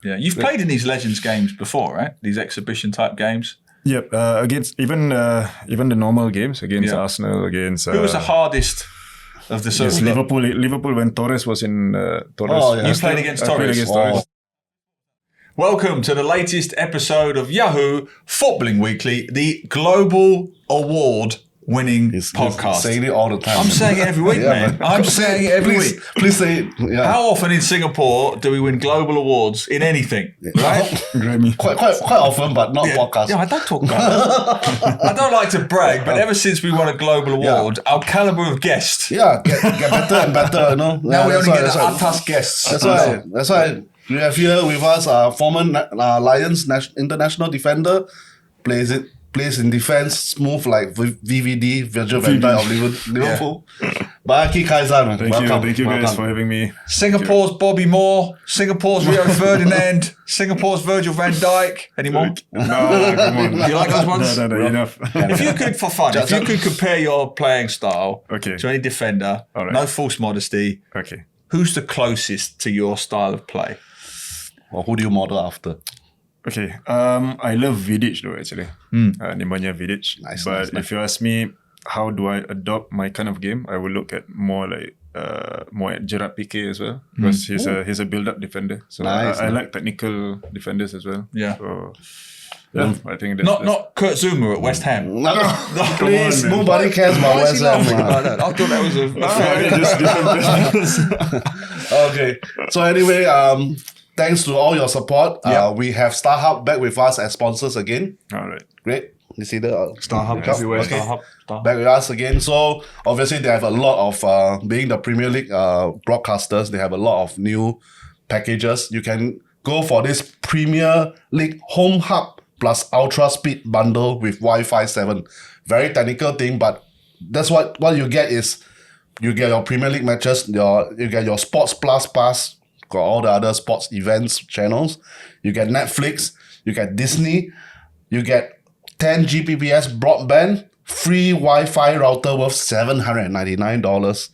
Yeah, you've played in these Legends games before, right? These exhibition type games. Yep, against even the normal games against Arsenal, against who was the hardest of the sort of Liverpool when Torres was in Torres. Oh, yeah. You played against Torres. Torres. Welcome to the latest episode of Yahoo Footballing Weekly, the global award-winning podcast. Saying it all the time. I'm saying it every week, man. I'm saying it every week. Please say it. Yeah. How often in Singapore do we win global awards in anything? Right? Grammy. Quite often, but not podcast. Yeah, I don't talk about it. I don't like to brag, but ever since we won a global award, our caliber of guests. Yeah, get better and better, you know. Now we only get the atas guests. That's why we have here with us former Lions international defender, plays in defense smooth like VVD, Virgil van Dijk of Liverpool. Baihakki Khaizan. Thank you guys for having me. Singapore's Bobby Moore, Singapore's Rio Ferdinand, Singapore's Virgil van Dijk. Any more? No, come on. You like those ones? No, enough. If you could, for fun, if you could compare your playing style to any defender, no false modesty, who's the closest to your style of play? Or who do you model after? Okay, I love Vidic though actually. Nemanja Vidic. Nice. If you ask me, how do I adopt my kind of game? I will look at more at Gerard Piqué as well, because he's a build-up defender. So I like technical defenders as well. Yeah. So, yeah, I think that's not Kurt Zouma at West Ham. No, please, nobody cares about West Ham. I thought that was a different. Okay, so anyway, thanks to all your support. We have Starhub back with us as sponsors again. All right. Great. You see the Starhub everywhere. Okay. Starhub. Back with us again. So obviously they have a lot of being the Premier League broadcasters. They have a lot of new packages. You can go for this Premier League Home Hub plus Ultra Speed bundle with Wi-Fi 7. Very technical thing, but that's what you get is you get your Premier League matches. You get your Sports Plus pass. Got all the other sports events channels. You get Netflix. You get Disney. You get 10 Gbps broadband, free Wi-Fi router worth $799.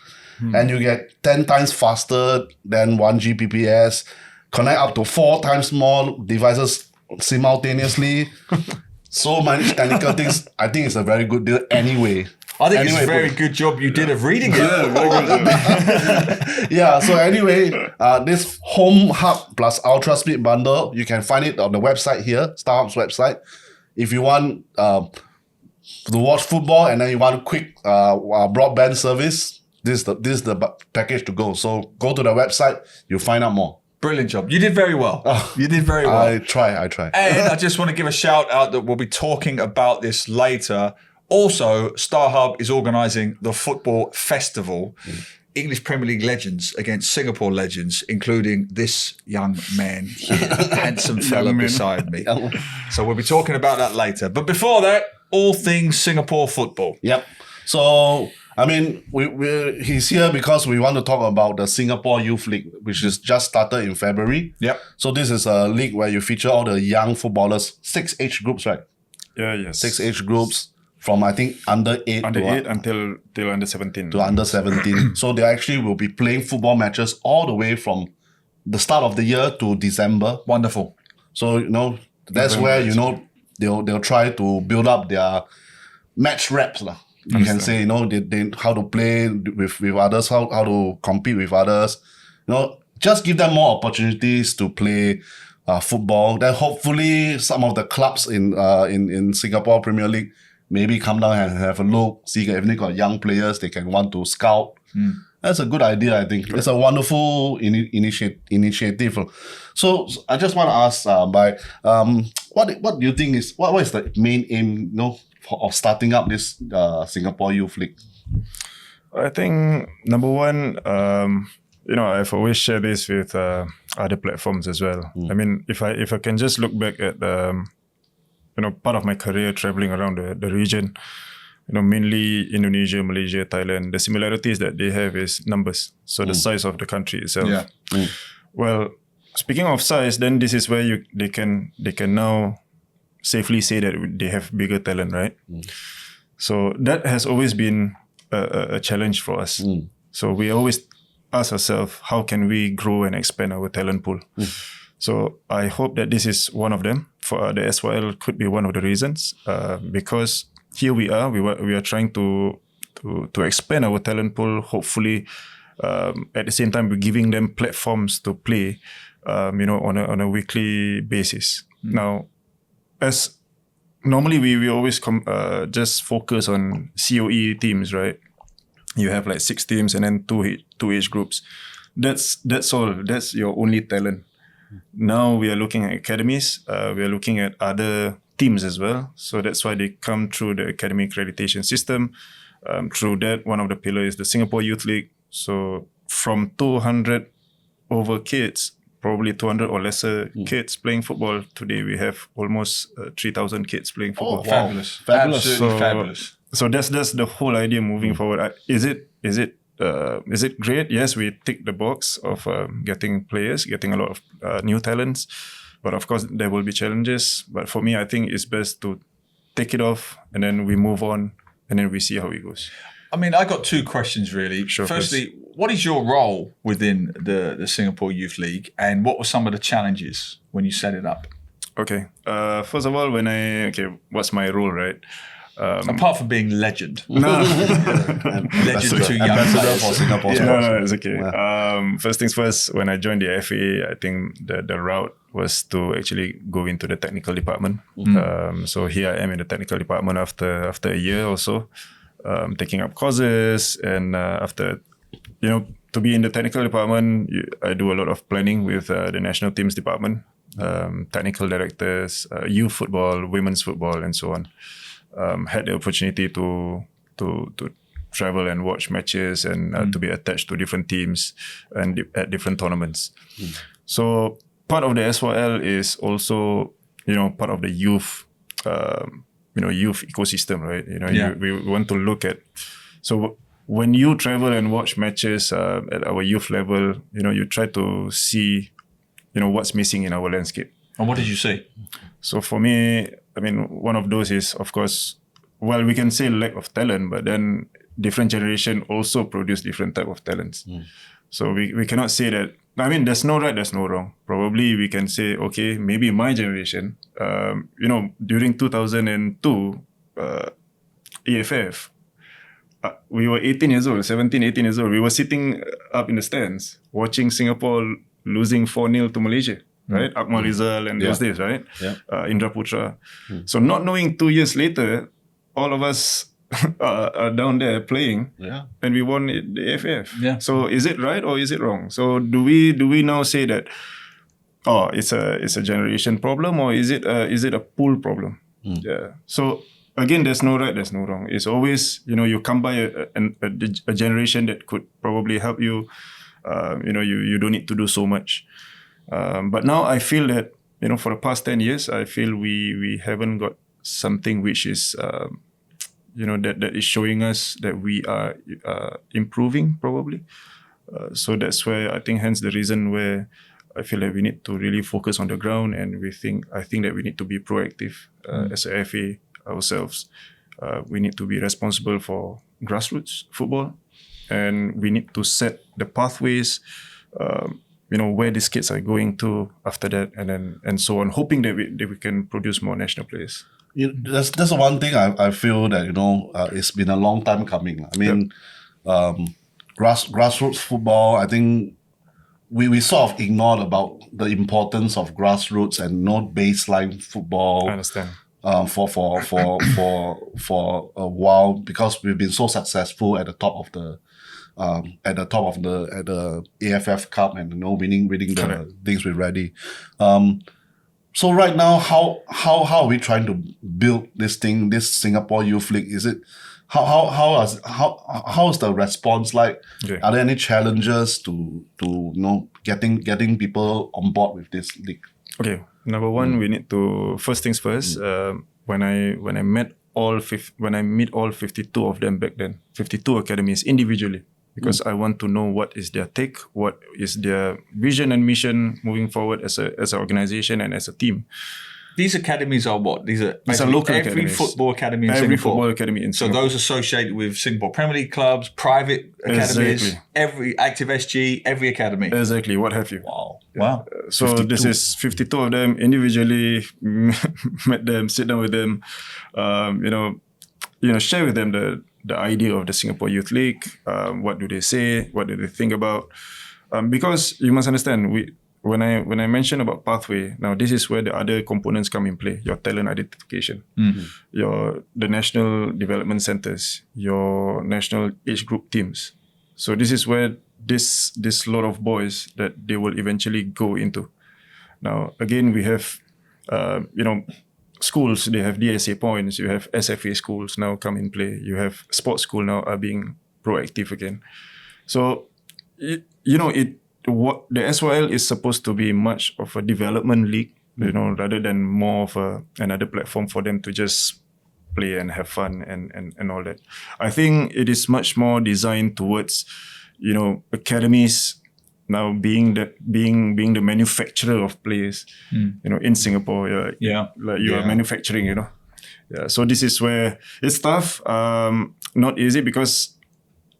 And you get 10 times faster than 1 Gbps. Connect up to 4 times more devices simultaneously. So many technical things. I think it's a very good deal anyway. I think it's a very good job you did of reading it. Yeah, so anyway, this Home Hub plus Ultra Speed bundle, you can find it on the website here, Starhub's website. If you want to watch football and then you want quick broadband service, this is the package to go. So go to the website, you'll find out more. Brilliant job. You did very well. You did very well. I try. And I just want to give a shout out that we'll be talking about this later. Also, Starhub is organising the Football Festival, English Premier League legends against Singapore legends, including this young man here, handsome fella beside me. So we'll be talking about that later. But before that, all things Singapore football. Yep. So, I mean, he's here because we want to talk about the Singapore Youth League, which is just started in February. Yep. So this is a league where you feature all the young footballers, 6 age groups, right? Yeah, yes. 6 age groups. From I think under 8 until under 17. To under 17. So they actually will be playing football matches all the way from the start of the year to December. Wonderful. So that's where they'll try to build up their match reps lah. You can say they how to play with others, how to compete with others. Just give them more opportunities to play football. Then hopefully some of the clubs in Singapore Premier League maybe come down and have a look, see if they got young players they can want to scout. That's a good idea, I think. It's a wonderful initiative. So I just want to ask, what do you think is what is the main aim, of starting up this Singapore Youth League? I think number one, I've always shared this with other platforms as well. I mean, if I can just look back at part of my career traveling around the region, mainly Indonesia, Malaysia, Thailand, the similarities that they have is numbers. So the size of the country itself. Yeah. Well, speaking of size, then this is where they can now safely say that they have bigger talent, right? So that has always been a challenge for us. So we always ask ourselves, how can we grow and expand our talent pool? So I hope that this is one of them. For the SYL could be one of the reasons, because here we are trying to expand our talent pool. Hopefully, at the same time, we're giving them platforms to play, on a weekly basis. Now, as normally we always just focus on COE teams, right? You have like 6 teams and then two age groups. That's all. That's your only talent. Now we are looking at academies. We are looking at other teams as well. So that's why they come through the academy accreditation system. Through that, one of the pillars is the Singapore Youth League. So from 200 over kids, probably 200 or lesser kids playing football, today we have almost 3,000 kids playing football. Fabulous. Fabulous. Absolutely fabulous. So that's the whole idea moving forward. Is it great? Yes, we tick the box of getting players, getting a lot of new talents. But of course, there will be challenges. But for me, I think it's best to take it off and then we move on and then we see how it goes. I mean, I got 2 questions really. Sure, Firstly, what is your role within the Singapore Youth League and what were some of the challenges when you set it up? Okay. First of all, what's my role, right? Apart from being legend. No, Legend to young Ambassador players. for Singapore. no, it's okay. First things first, when I joined the FA, I think the route was to actually go into the technical department. So here I am in the technical department after a year or so, taking up courses, and after, to be in the technical department, I do a lot of planning with the national teams department, technical directors, youth football, women's football, and so on. Had the opportunity to travel and watch matches and to be attached to different teams and at different tournaments. So part of the SYL is also, part of the youth, youth ecosystem, right? We want to look at, so when you travel and watch matches at our youth level, you try to see, what's missing in our landscape. And what did you see? So for me, I mean, one of those is, of course, well, we can say lack of talent, but then different generation also produce different type of talents. So we cannot say that, I mean, there's no right, there's no wrong. Probably we can say, okay, maybe my generation, during 2002, EFF, we were 18 years old, 17, 18 years old. We were sitting up in the stands watching Singapore losing 4-0 to Malaysia. Right, Akmal Rizal and those days, right? Indra Putra. So not knowing 2 years later, all of us are down there playing, and we won the AFF. So is it right or is it wrong? So do we now say that, it's a generation problem, or is it a pool problem? So again, there's no right, there's no wrong. It's always, you come by a generation that could probably help you. You don't need to do so much. But now I feel that, for the past 10 years, I feel we haven't got something which is, that is showing us that we are improving probably. So that's where I think, hence the reason where I feel that we need to really focus on the ground, and I think that we need to be proactive as a FA ourselves. We need to be responsible for grassroots football, and we need to set the pathways, where these kids are going to after that, and so on, hoping that we can produce more national players. That's one thing I feel that it's been a long time coming. I mean, grassroots football, I think we sort of ignored about the importance of grassroots and baseline football. I understand. For a while, because we've been so successful at the top of the AFF Cup and winning the things with Ready. So right now, how are we trying to build this Singapore Youth League? Is it how is the response like? Okay. Are there any challenges to getting people on board with this league? Okay, number one, we need to, first things first. When I meet all 52 of them back then, 52 academies individually, because I want to know what is their take, what is their vision and mission moving forward as an organization and as a team. These academies are what? These are local every academies. football academy in Every Singapore. football academy in So Singapore. those associated with Singapore Premier League clubs, private academies, Exactly. every Active SG, every academy. Exactly, what have you. Wow. So 52. This is 52 of them individually. Met them, sit down with them, share with them the idea of the Singapore Youth League. What do they say? What do they think about? Because you must understand, when I mention about pathway, now this is where the other components come in play. Your talent identification, the national development centers, your national age group teams. So this is where this lot of boys that they will eventually go into. Now again, we have schools. They have DSA points. You have SFA schools now come in play. You have sports school now are being proactive again. So what the SYL is supposed to be much of a development league, rather than more of another platform for them to just play and have fun and all that. I think it is much more designed towards, academies now being the manufacturer of players, in Singapore. Like you are manufacturing, Yeah. So this is where it's tough, not easy, because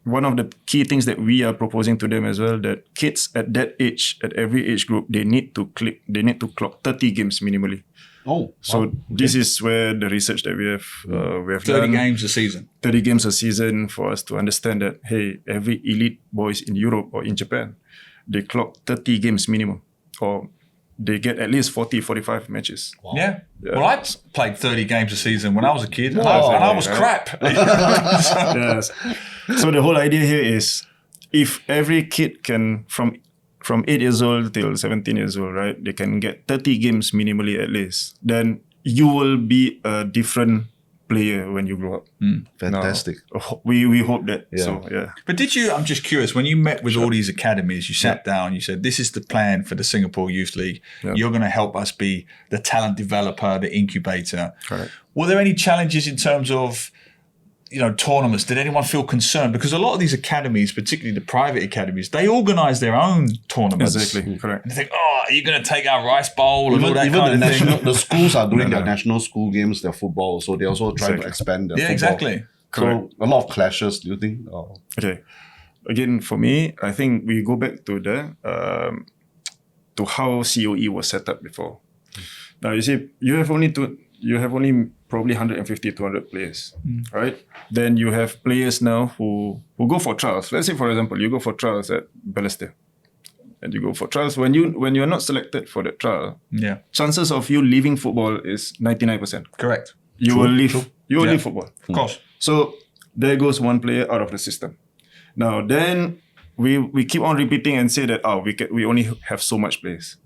one of the key things that we are proposing to them as well, that kids at that age, at every age group, they need to clock 30 games minimally. So this is where the research that we have 30 done, games a season. 30 games a season for us to understand that, hey, every elite boys in Europe or in Japan, they clock 30 games minimum, or they get at least 40, 45 matches. Yeah. Well, I played 30 games a season when I was a kid, and I was crap. Yes. So the whole idea here is, if every kid can, from 8 years old till 17 years old, right, they can get 30 games minimally at least, then you will be a different player when you grow up. Fantastic. Now, we hope that. Yeah. So, yeah. But I'm just curious, when you met with all these academies, you sat down, you said, this is the plan for the Singapore Youth League. Yeah. You're going to help us be the talent developer, the incubator. Correct. Were there any challenges in terms of, tournaments? Did anyone feel concerned? Because a lot of these academies, particularly the private academies, they organise their own tournaments. Exactly. Correct. And they think, are you going to take our rice bowl and all that Even kind of thing? the schools are doing their national school games, their football, so they also try to expand their football. Exactly. So a lot of clashes, do you think? Okay. Again, for me, I think we go back to to how COE was set up before. Now, you see, you have only probably 150, 200 players, right? Then you have players now who go for trials. Let's say, for example, you go for trials at Balestier, and you go for trials. When you're not selected for that trial, chances of you leaving football is 99%. Correct. You will leave football. Of course. So there goes one player out of the system. Now then we keep on repeating and say that we only have so much players.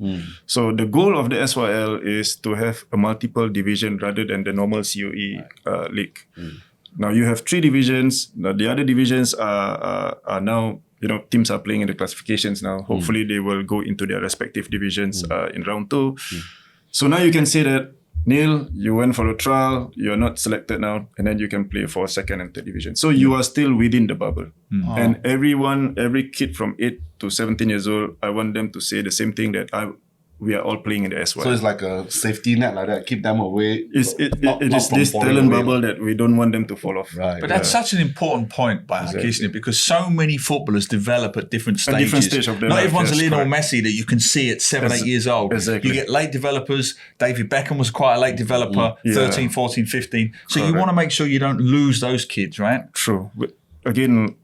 So the goal of the SYL is to have a multiple division rather than the normal COE league. Now you have 3 divisions. Now the other divisions are now, teams are playing in the classifications now. Hopefully they will go into their respective divisions in round 2. So now you can say that, Neil, you went for a trial, you're not selected now, and then you can play for 2nd and 3rd division. So you are still within the bubble. And every kid from 8 to 17 years old, I want them to say the same thing, that we are all playing in the SY. So it's like a safety net like that, keep them away. It is this talent bubble that we don't want them to fall off. Right. But that's such an important point, Baihakki, isn't it? Because so many footballers develop at different stages. A different stage of their Not life, everyone's yes, a Lionel correct. Messi that you can see at 7, 8 years old. Exactly. You get late developers. David Beckham was quite a late developer, 13, 14, 15. So you want to make sure you don't lose those kids, right? True. But again,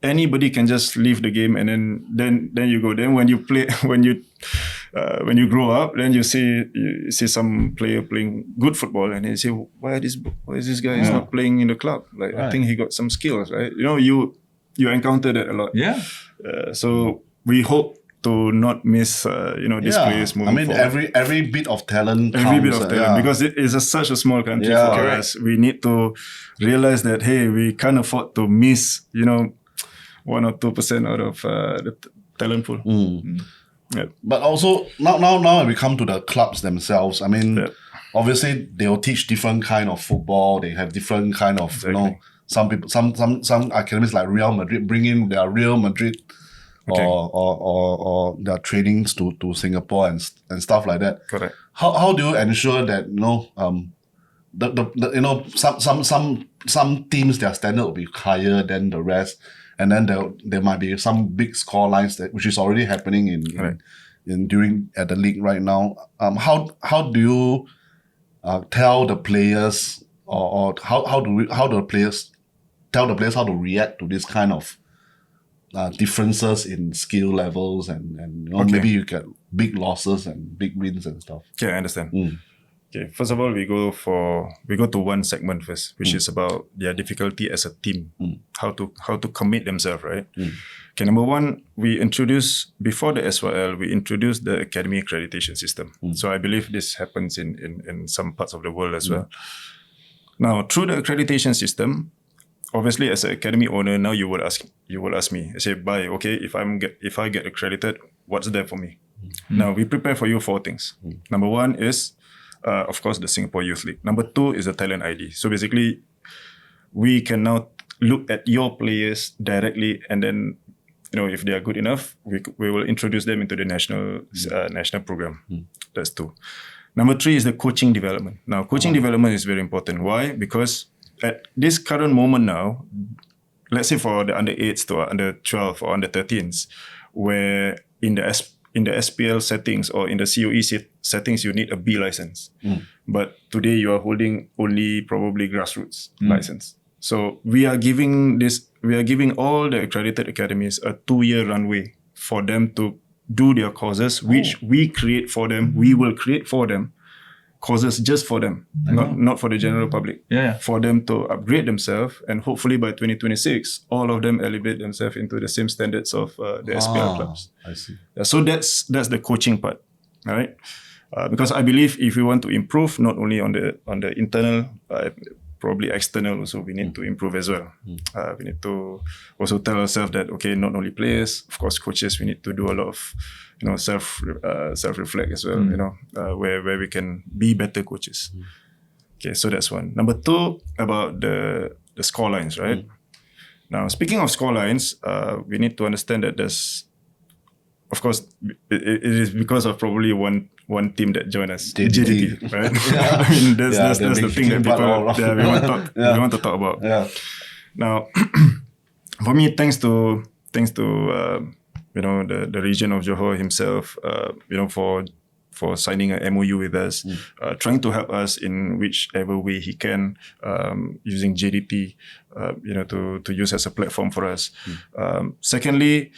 anybody can just leave the game, and then you go. Then when you play, when you grow up, then you see some player playing good football, and you say, why is this guy is not playing in the club? Like, I think he got some skills, right? You encounter that a lot. Yeah. So we hope to not miss these players moving forward. every bit of talent counts. Every bit of talent, because it is such a small country for us. We need to realize that, hey, we can't afford to miss 1 or 2% out of the talent pool. Yeah. But also now we come to the clubs themselves. I mean, obviously they will teach different kind of football. They have different kind of some people, some academies like Real Madrid bring in their Real Madrid or their trainings to Singapore and stuff like that. Correct. How do you ensure that some teams, their standard will be higher than the rest, and then there might be some big score lines which is already happening at the league right now. How do you tell the players, or how do the players tell the players how to react to this kind of differences in skill levels, and maybe you get big losses and big wins and stuff? Okay, I understand. Okay, first of all, we go to one segment first, which is about their difficulty as a team, how to commit themselves, right? Okay, number one, before the SYL, we introduced the academy accreditation system. So I believe this happens in some parts of the world as well. Now, through the accreditation system, obviously as an academy owner, now you will ask me, I say, okay, if I get accredited, what's there for me? Now we prepare for you 4 things. Number one is, of course, the Singapore Youth League. Number 2 is the talent ID. So basically, we can now look at your players directly, and then if they are good enough, we will introduce them into the national program. That's 2. Number 3 is the coaching development. Now, coaching development is very important. Why? Because at this current moment now, let's say for the under 8s to under 12 or under 13s, where in the SPL settings or in the COE settings, you need a B license. But today you are holding only probably grassroots license. So we are giving all the accredited academies a 2-year runway for them to do their courses, which we create for them. We will create for them courses just for them, not for the general public. For them to upgrade themselves, and hopefully by 2026, all of them elevate themselves into the same standards of the SPL clubs. I see. So that's the coaching part, all right? Because I believe if we want to improve, not only on the internal, probably external also, we need to improve as well. We need to also tell ourselves that, okay, not only players, of course, coaches, we need to do a lot of self-reflect as well, where we can be better coaches. Okay, so that's one. Number 2, about the score lines, right? Now, speaking of score lines, we need to understand that there's, of course, it is because of probably one team that joined us, JDT, right? I mean, that's the thing that people we want to talk about. Now, for me, thanks to the region of Johor himself, for signing an MOU with us, trying to help us in whichever way he can, using JDT, to use as a platform for us. Secondly,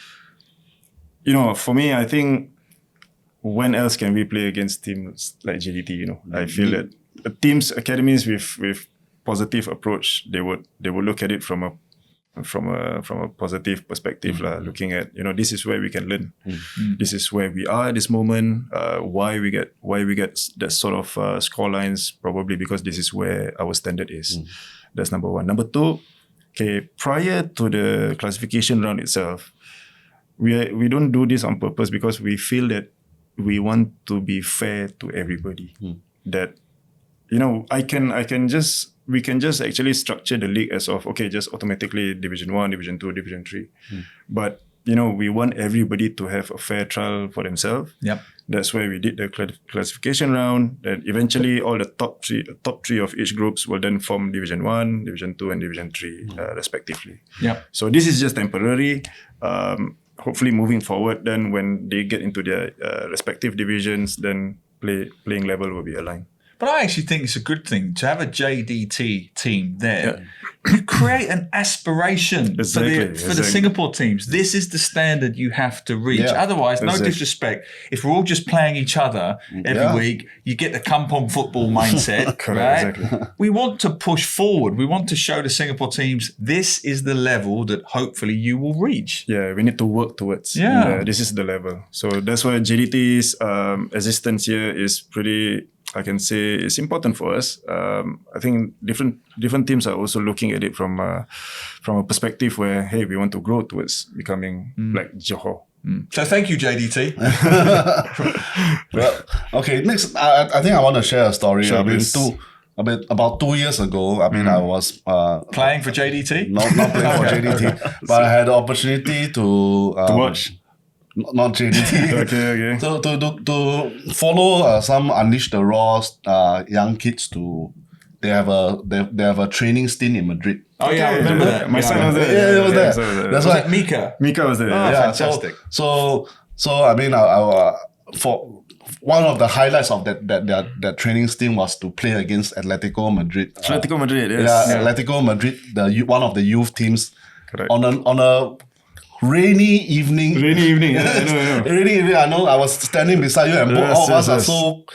for me, I think, when else can we play against teams like JDT? I feel that teams, academies with positive approach, they would look at it from a positive perspective, looking at this is where we can learn. This is where we are at this moment. Why we get that sort of score lines, probably because this is where our standard is. That's number 1. Number 2, okay, prior to the classification round itself, we don't do this on purpose, because we feel that we want to be fair to everybody. That we can just actually structure the league as of, okay, just automatically Division 1, Division 2, Division 3. But we want everybody to have a fair trial for themselves. That's why we did the classification round. Then eventually all the top three of each groups will then form Division 1, Division 2, and Division 3 respectively. So this is just temporary. Hopefully moving forward, then when they get into their respective divisions, then playing level will be aligned. But I actually think it's a good thing to have a JDT team there. You create an aspiration for the Singapore teams. This is the standard you have to reach. Otherwise, no disrespect, if we're all just playing each other every week, you get the kampong football mindset. Right? We want to push forward. We want to show the Singapore teams this is the level that hopefully you will reach. We need to work towards. This is the level. So that's why JDT's existence here is pretty, I can say, it's important for us. I think different teams are also looking at it from a perspective where, hey, we want to grow towards becoming like Johor. So thank you, JDT. Well, okay, next, I think I want to share a story. About 2 years ago, I was playing for JDT. Not playing for JDT, but I had the opportunity to watch. not JDT. Okay. To follow some Unleash the Raw young kids to. They have a training stint in Madrid. Oh yeah, I remember that. My son was there. Yeah, he was there. That's Was why it Mika? Mika was there. Oh, yeah. fantastic. So I mean, for one of the highlights of that training stint was to play against Atletico Madrid. Atletico Madrid, yes. Yeah, Atletico Madrid, one of the youth teams. Correct. On a rainy evening. Rainy evening, yeah, I know. Rainy evening, I know. I was standing beside you, and all of us are so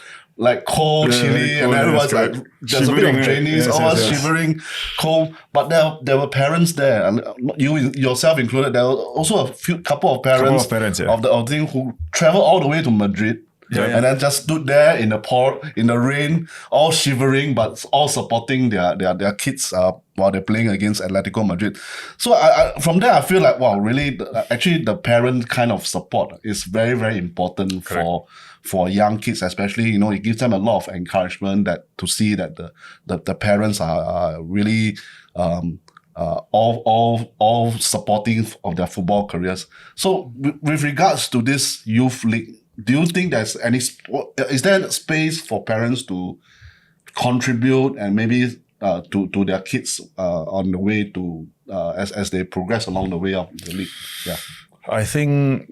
like cold, chilly, cold, and everyone's like there's a bit of shivering, trainees, right? all of us shivering, cold. But there were parents there, and you yourself included. There were also couple of parents, of the team who traveled all the way to Madrid. And then just stood there in the rain, all shivering, but all supporting their kids while they're playing against Atletico Madrid. So I from there I feel like wow, really, actually the parent kind of support is very, very important for young kids, especially. It gives them a lot of encouragement to see that the parents are really all supporting of their football careers. So with regards to this youth league, do you think is there space for parents to contribute and maybe to their kids on the way to as they progress along the way of the league? Yeah, I think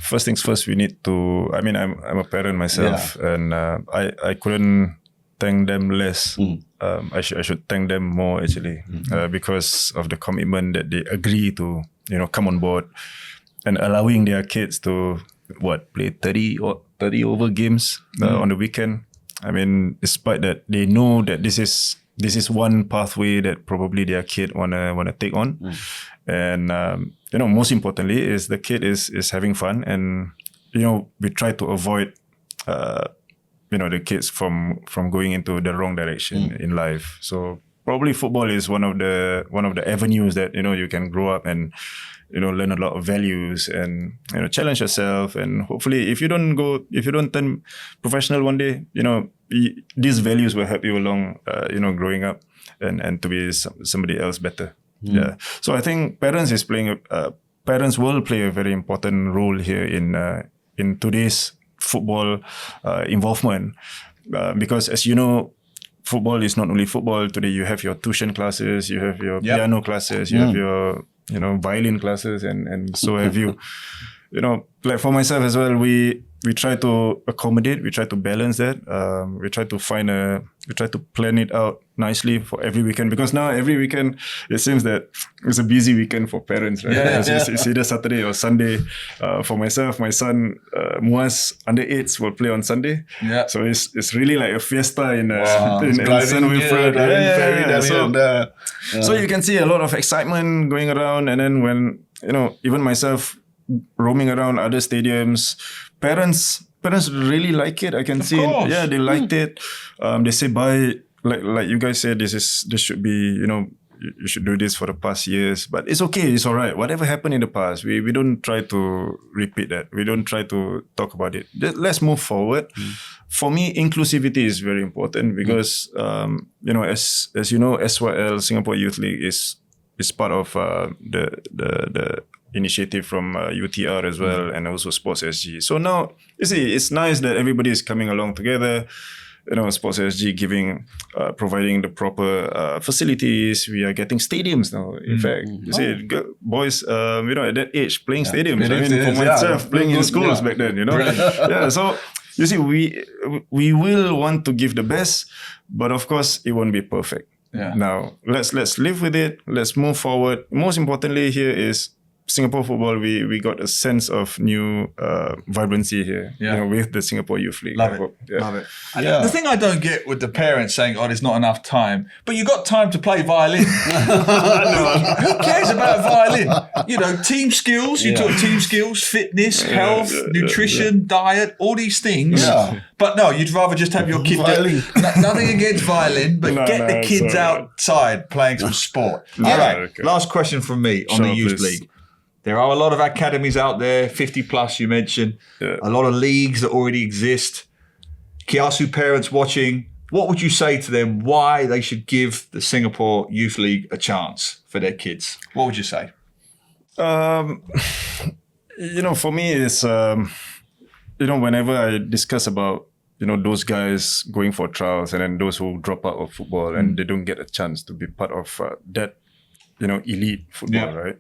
first things first, we need to. I mean, I'm a parent myself, and I couldn't thank them less. I should thank them more actually, because of the commitment that they agree to come on board and allowing their kids to play 30 over games on the weekend. I mean, despite that, they know that this is one pathway that probably their kid wanna take on, and most importantly is the kid is having fun, and we try to avoid the kids from going into the wrong direction in life. So probably football is one of the avenues that you can grow up and learn a lot of values and challenge yourself, and hopefully if you don't turn professional one day, these values will help you along growing up and to be somebody else better. Yeah. So I think parents will play a very important role here in today's football involvement, because as you know, football is not only football. Today you have your tuition classes, you have your piano classes, you have your violin classes, and so have you. Like for myself as well, we try to accommodate, we try to balance that. We try to plan it out nicely for every weekend, because now every weekend it seems that it's a busy weekend for parents, right? It's either Saturday or Sunday. For myself, my son Muaz under 8s will play on Sunday. Yeah. So it's really like a fiesta in St. Wilfred. So you can see a lot of excitement going around, and then when even myself roaming around other stadiums, parents really like it. I can see it. Yeah, they liked it. They say like you guys said, this should be, you should do this for the past years, but it's okay, it's all right. Whatever happened in the past, we don't try to repeat that. We don't try to talk about it. Let's move forward. For me, inclusivity is very important, because as you know, SYL, Singapore Youth League, is part of the initiative from UTR as well, and also Sports SG. So now, you see, it's nice that everybody is coming along together. Sports SG providing the proper facilities. We are getting stadiums now. In fact, you see, boys, at that age playing stadiums. I mean, for myself, playing in schools back then. So you see, we will want to give the best, but of course, it won't be perfect. Yeah. Now, let's live with it. Let's move forward. Most importantly, here is Singapore football. We got a sense of new vibrancy here, with the Singapore Youth League. Love it. The thing I don't get with the parents saying, "Oh, there's not enough time," but you got time to play violin. Who cares about violin? Team skills. You talk team skills, fitness, health, nutrition, diet, all these things. Yeah. But no, you'd rather just have your kid. Nothing against violin, but get the kids outside playing some sport. All right. Okay. Last question from me on the Youth League. There are a lot of academies out there, 50 plus you mentioned, a lot of leagues that already exist. Kiasu parents watching, what would you say to them why they should give the Singapore Youth League a chance for their kids? What would you say? For me, it's whenever I discuss about those guys going for trials and then those who drop out of football and they don't get a chance to be part of that elite football, right?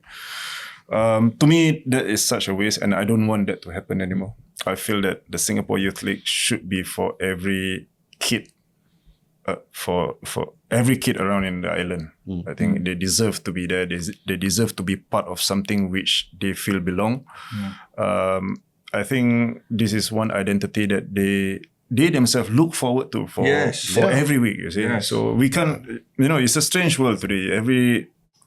To me, that is such a waste, and I don't want that to happen anymore. I feel that the Singapore Youth League should be for every kid, for every kid around in the island. I think they deserve to be there. They deserve to be part of something which they feel belong. I think this is one identity that they themselves look forward to for every week, you see. Yes. So we can't, it's a strange world today.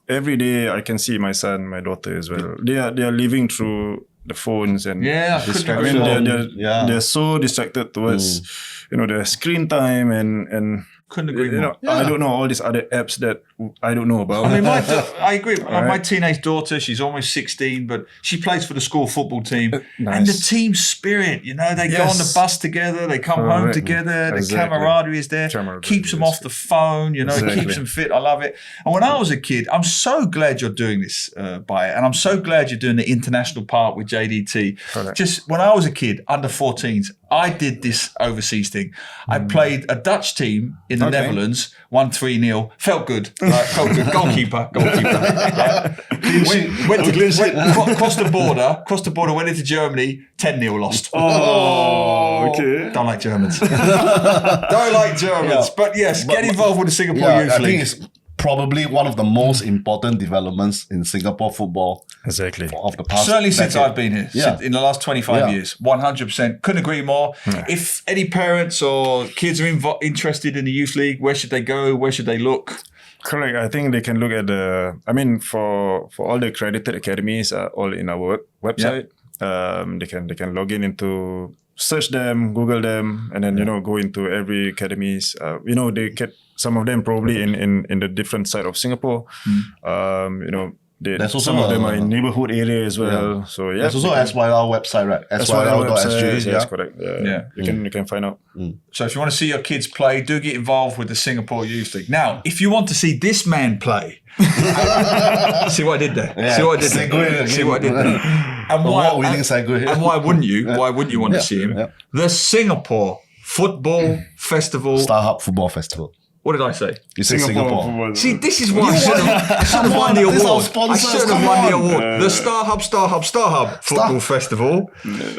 Every day I can see my son, my daughter as well. They are living through the phones and they're so distracted towards their screen time and couldn't agree more. I don't know all these other apps that I don't know about. I mean, I agree. My teenage daughter, she's almost 16, but she plays for the school football team. Nice. And the team spirit, they go on the bus together, they come home together, the camaraderie is there, keeps them off the phone, keeps them fit. I love it. And when I was a kid, I'm so glad you're doing this, Baihakki, and I'm so glad you're doing the international part with JDT. Correct. Just when I was a kid, under 14s, I did this overseas thing. I played a Dutch team in the Netherlands, won 3-0. Felt good. Right? Felt good. Goalkeeper. Right? Crossed the border, went into Germany, 10-0 lost. Oh, okay. Don't like Germans. But yes, get involved with the Singapore Youth League. I think it's probably one of the most important developments in Singapore football. Exactly. Of the past Certainly decade. since I've been here, in the last 25 years, 100%. Couldn't agree more. Yeah. If any parents or kids are interested in the Youth League, where should they go? Where should they look? Correct. I think they can look at for all the accredited academies are all in our website. They can log into, search them, Google them, and then go into every academies. They get some of them probably in the different side of Singapore. There's also some of them are in neighborhood area as well. Yeah. So there's also SYL website, right? SYL.sg. Yes, correct. You can find out. So if you want to see your kids play, do get involved with the Singapore Youth League. Now, if you want to see this man play, see what I did there? Yeah. See what I did there? And why wouldn't you? Why wouldn't you want to see him? Yeah. The Singapore Football Festival. Starhub Football Festival. What did I say? You say Singapore. See, this is why I should have won the award. I should have won the award. The Starhub Football Festival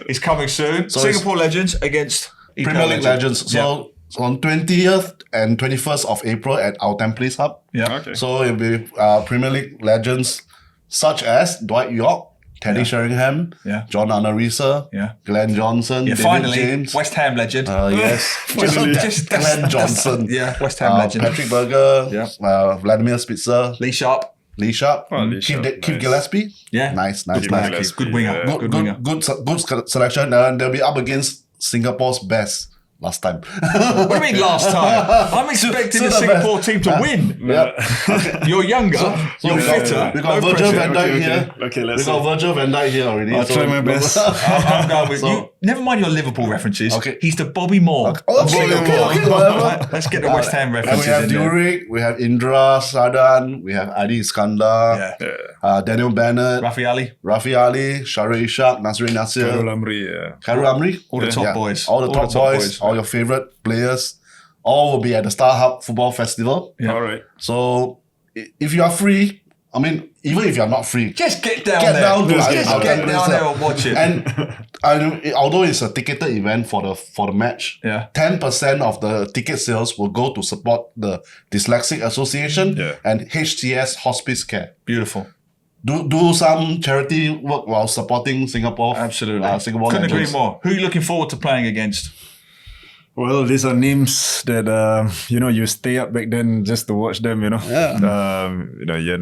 is coming soon. So Singapore Legends against Premier League Legends. So on 20th and 21st of April at our Templates Hub. Yeah. Okay. So it'll be Premier League legends such as Dwight York, Teddy Sheringham, John Anarisa, Glenn Johnson, David finally, James. West Ham legend. Yes. just Glenn Johnson. West Ham legend. Patrick Berger, Vladimir Spitzer, Lee Sharp. Keith Gillespie. Yeah. Nice. Good winger. Good selection. And they'll be up against Singapore's best last time. What do you mean last time? I'm expecting the Singapore team to win. Yeah. You're younger. You're fitter. We got Virgil van Dijk here. We got Virgil van Dijk here already. I'll try my best. I'm going with you. Never mind your Liverpool references. Okay. He's the Bobby Moore. Okay, whatever. Let's get the West Ham And references we have in there. Durik, we have Indra Sadan, we have Adi Iskandar, Daniel Bennett, Rafi Ali. Rafi Ali, Shari Ishak, Nasrin Nasir, Khairul Amri. All the top boys. All the top boys, all your favourite players, all will be at the Starhub Football Festival. All right. So if you are free, I mean, even if you are not free, Just get down get there. down to Just our get Templates down there Hub. and watch it. And although it's a ticketed event for the match, 10% of the ticket sales will go to support the Dyslexic Association and HCS Hospice Care. Beautiful. Do some charity work while supporting Singapore. Absolutely. Singapore Couldn't agree legends. more. Who are you looking forward to playing against? Well, these are names that you stay up back then just to watch them. Ian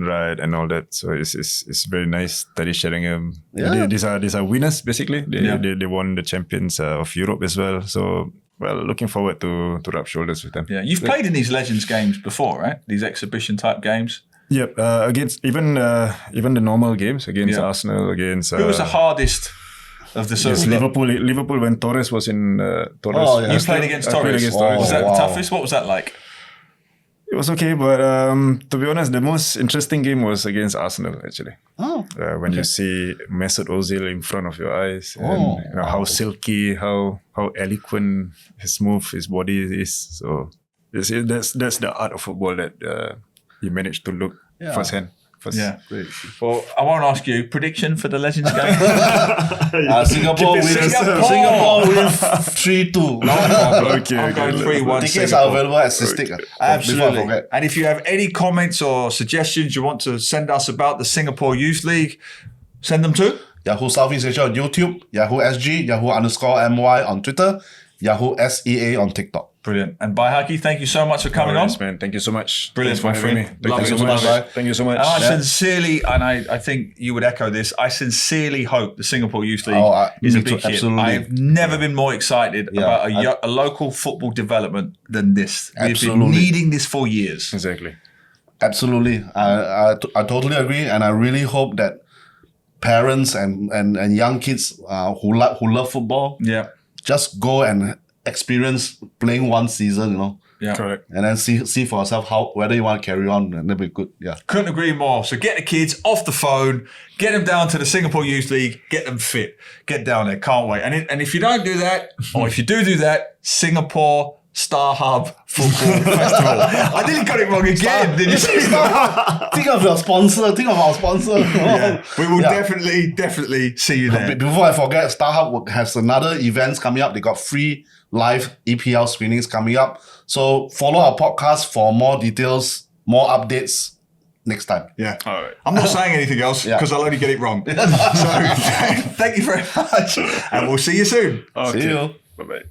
Wright and all that. So it's very nice. Teddy Sheringham. Yeah. These are winners basically. They won the champions of Europe as well. So looking forward to rub shoulders with them. Yeah, you've played in these Legends games before, right? These exhibition type games. Yep. Against even the normal games against Arsenal, against Who was the hardest of the sort of Liverpool when Torres was in Torres. Oh, yeah. You played against Torres. against Torres. Was that the wow. toughest? What was that like? It was okay, but to be honest, the most interesting game was against Arsenal, actually. Oh, When you see Mesut Ozil in front of your eyes, and Oh, how silky, how eloquent his move, his body is. So that's the art of football that you managed to look firsthand. Yeah. great. Well, I won't ask you. Prediction for the Legends game? Singapore wins. Singapore wins 3-2. No problem. Okay, I'm going 3-1 Tickets Singapore. are available at Sistik. Before I Absolutely. forget. And if you have any comments or suggestions you want to send us about the Singapore Youth League, send them to Yahoo Southeast Asia on YouTube, Yahoo SG, Yahoo_MY on Twitter, Yahoo SEA on TikTok. Brilliant. And Baihakki, thank you so much for coming on. Yes, man. Thank you so much. Brilliant, Thanks for my having friend. me. Thank you so Lovely. much. Thank you so much. And I sincerely, and I think you would echo this, I sincerely hope the Singapore Youth League is a me big too, hit. absolutely. I've never been more excited about a local football development than this. We've been Absolutely. needing this for years. Exactly. Absolutely. I totally agree. And I really hope that parents and young kids who love football Yeah. just go and experience playing one season, Yeah. Correct. and then see for yourself whether you want to carry on, and that'll be good. Yeah. Couldn't agree more. So get the kids off the phone, get them down to the Singapore Youth League, get them fit, get down there. Can't wait. And if you don't do that, or if you do that, Singapore Starhub Football Festival. I nearly got it wrong again. Did you see that? Think of your sponsor. Think of our sponsor. Yeah. We will definitely see you there. Before I forget, Starhub has another events coming up. They got free live EPL screenings coming up. So follow our podcast for more details, more updates next time. Yeah. All right. I'm not saying anything else Yeah. because I'll only get it wrong. So thank you very much. And we'll see you soon. Okay. See you. Bye-bye.